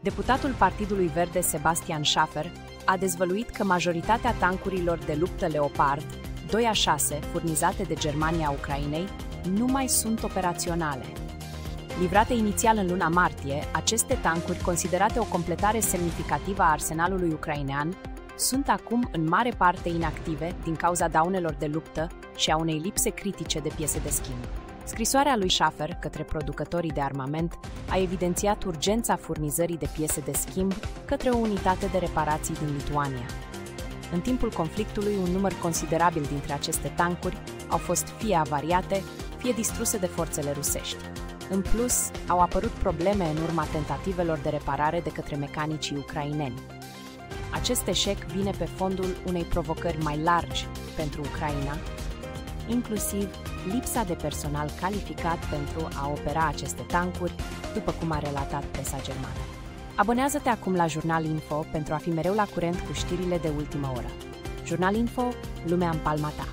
Deputatul Partidului Verde Sebastian Schaffer a dezvăluit că majoritatea tancurilor de luptă Leopard 2A6 furnizate de Germania Ucrainei nu mai sunt operaționale. Livrate inițial în luna martie, aceste tancuri, considerate o completare semnificativă a arsenalului ucrainean, sunt acum în mare parte inactive din cauza daunelor de luptă și a unei lipse critice de piese de schimb. Scrisoarea lui Schaffer către producătorii de armament a evidențiat urgența furnizării de piese de schimb către o unitate de reparații din Lituania. În timpul conflictului, un număr considerabil dintre aceste tancuri au fost fie avariate, fie distruse de forțele rusești. În plus, au apărut probleme în urma tentativelor de reparare de către mecanicii ucraineni. Acest eșec vine pe fondul unei provocări mai largi pentru Ucraina, inclusiv lipsa de personal calificat pentru a opera aceste tancuri, după cum a relatat presa germană. Abonează-te acum la Jurnal Info pentru a fi mereu la curent cu știrile de ultimă oră. Jurnal Info, lumea în palma ta.